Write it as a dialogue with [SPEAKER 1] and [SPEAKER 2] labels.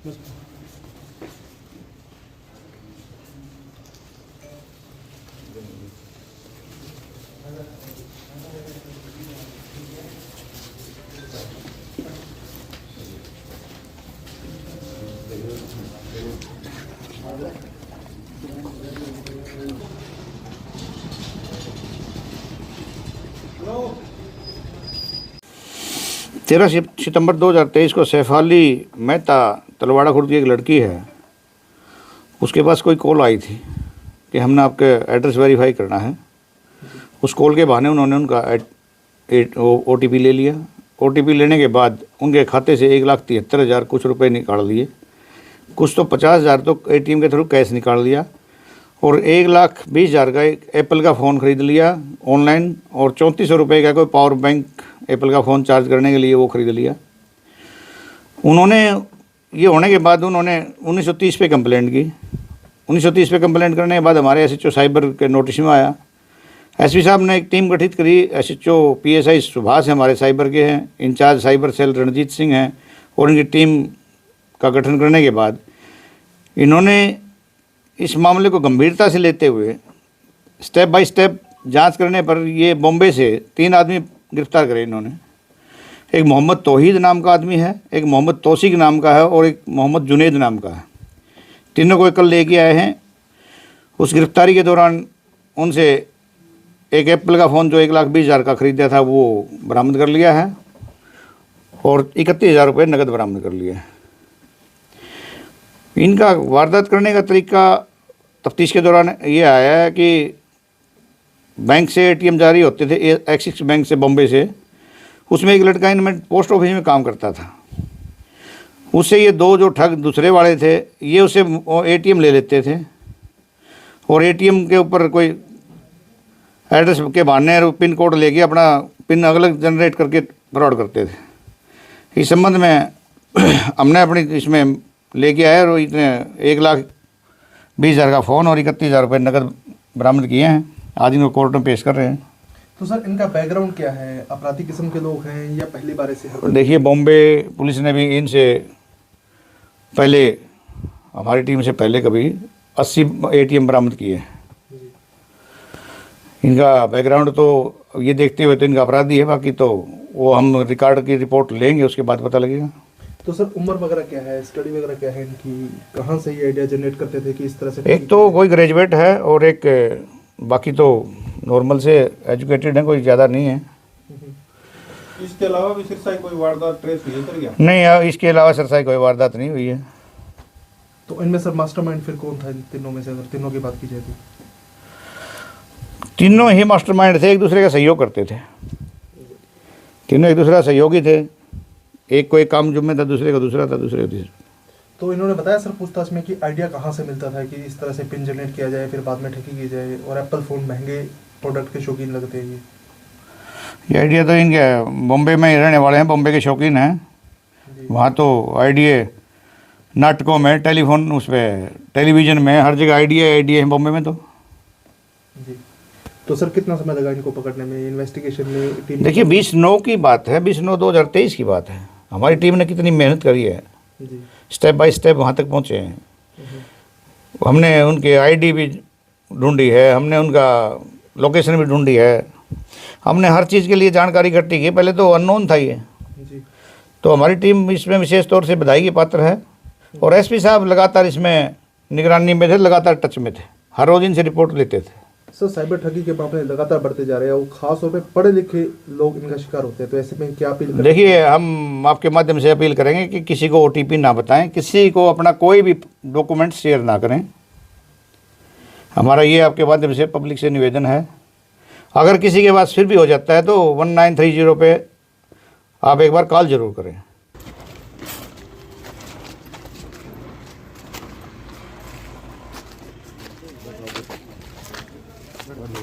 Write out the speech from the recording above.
[SPEAKER 1] तेरह सितंबर 2023 को सैफाली मेहता तलवाड़ा खुर्द की एक लड़की है, उसके पास कोई कॉल आई थी कि हमने आपके एड्रेस वेरीफाई करना है। उस कॉल के बहाने उन्होंने उनका OTP ले लिया। OTP लेने के बाद उनके खाते से 1,73,000 कुछ रुपए निकाल लिए, कुछ तो 50,000 तो ATM के थ्रू कैश निकाल लिया, और 1,20,000 का एक एप्पल का फ़ोन ख़रीद लिया ऑनलाइन, और 3400 रुपये का कोई पावर बैंक एप्पल का फ़ोन चार्ज करने के लिए वो ख़रीद लिया। उन्होंने ये होने के बाद उन्होंने 1930 पे कंप्लेंट की। 1930 पे कंप्लेंट करने के बाद हमारे SHO साइबर के नोटिस में आया। SP साहब ने एक टीम गठित करी। SHO PSI सुभाष हमारे साइबर के हैं, incharge cyber cell Ranjit Singh हैं, और इनकी टीम का गठन करने के बाद इन्होंने इस मामले को गंभीरता से लेते हुए स्टेप बाय स्टेप जांच करने पर ये बॉम्बे से 3 आदमी गिरफ्तार करे इन्होंने। एक मोहम्मद तौहीद नाम का आदमी है, एक मोहम्मद तौसीक नाम का है, और एक मोहम्मद जुनेद नाम का है। तीनों को कल लेके आए हैं। उस गिरफ्तारी के दौरान उनसे एक एप्पल का फ़ोन जो 1,20,000 का ख़रीदा था वो बरामद कर लिया है, और 31,000 रुपये नकद बरामद कर लिया है। इनका वारदात करने का तरीका तफ्तीश के दौरान ये आया है कि बैंक से ATM जारी होते थे, एक्सिस बैंक से बॉम्बे से, उसमें एक लड़का इनमें पोस्ट ऑफिस में काम करता था। उससे ये 2 जो ठग दूसरे वाले थे, ये उससे ATM ले लेते थे, और ATM के ऊपर कोई एड्रेस के बहाने पिन कोड लेके अपना पिन अलग जनरेट करके फ्रॉड करते थे। इस संबंध में हमने अपनी इसमें लेके आए, और इतने 1,20,000 का फ़ोन और 31,000 रुपये नकद बरामद किए हैं। आज इनको कोर्ट में पेश कर रहे हैं।
[SPEAKER 2] तो सर, इनका बैकग्राउंड क्या है? अपराधी किस्म के लोग हैं या पहली बार ऐसे?
[SPEAKER 1] देखिए, बॉम्बे पुलिस ने भी इनसे पहले, हमारी टीम से पहले कभी 80 ATM बरामद किए हैं। इनका बैकग्राउंड तो ये देखते हुए तो इनका अपराधी है, बाकी तो वो हम रिकॉर्ड की रिपोर्ट लेंगे, उसके बाद पता लगेगा।
[SPEAKER 2] तो सर, उम्र वगैरह क्या है, स्टडी वगैरह क्या है इनकी? कहाँ से ये आइडिया जनरेट करते थे कि इस तरह से?
[SPEAKER 1] एक तो कोई ग्रेजुएट है, और एक बाकी तो नॉर्मल से एजुकेटेड है, कोई ज़्यादा नहीं है।
[SPEAKER 3] इसके अलावा भी सिरसाई कोई वारदात ट्रेस हुई है सर क्या?
[SPEAKER 1] नहीं, इसके अलावा सिरसाई कोई वारदात नहीं हुई है।
[SPEAKER 2] तो इनमें सर मास्टरमाइंड फिर कौन था इन तीनों में से, अगर तीनों की बात की जाए तो?
[SPEAKER 1] तीनों ही मास्टरमाइंड थे, एक दूसरे का सहयोग करते थे। तीनों एक दूसरे का सहयोगी थे। एक को एक काम जुम्मे था, दूसरे का दूसरा था, दूसरे का तीसरा।
[SPEAKER 2] तो इन्होंने बताया सर पूछताछ में कि आइडिया कहाँ से मिलता था कि इस तरह से पिन जनरेट किया जाए, फिर बाद में ठगी की जाए, और एप्पल फ़ोन महंगे प्रोडक्ट के शौकीन लगते हैं
[SPEAKER 1] ये आइडिया तो इनके बॉम्बे में ही रहने वाले हैं, बॉम्बे के शौकीन हैं। वहाँ तो आइडिया नाटकों में, टेलीफोन, उस पर टेलीविज़न में, हर जगह आइडिया है बॉम्बे में। तो
[SPEAKER 2] जी, तो सर कितना समय लगा इनको पकड़ने में, इन्वेस्टिगेशन में? टीम
[SPEAKER 1] देखिए, 20/9 की बात है, 20/9/2023 की बात है। हमारी टीम ने कितनी मेहनत करी है,
[SPEAKER 2] जी,
[SPEAKER 1] स्टेप बाय स्टेप वहाँ तक पहुँचे हैं। हमने उनके ID भी ढूंढी है, हमने उनका लोकेशन भी ढूंढी है, हमने हर चीज़ के लिए जानकारी इकट्ठी की। पहले तो अननोन था ये,
[SPEAKER 2] जी।
[SPEAKER 1] तो हमारी टीम इसमें विशेष तौर से बधाई की पात्र है। और SP साहब लगातार इसमें निगरानी में थे, लगातार टच में थे, हर रोज़ इनसे रिपोर्ट लेते थे।
[SPEAKER 2] सर, साइबर ठगी के मामले लगातार बढ़ते जा रहे हैं, और खास तौर पे पढ़े लिखे लोग इनका शिकार होते हैं, तो ऐसे में क्या अपील करें?
[SPEAKER 1] देखिए, हम आपके माध्यम से अपील करेंगे कि किसी को OTP ना बताएं, किसी को अपना कोई भी डॉक्यूमेंट शेयर ना करें। हमारा ये आपके माध्यम से पब्लिक से निवेदन है। अगर किसी के पास फिर भी हो जाता है तो 1930 पे आप एक बार कॉल ज़रूर करें।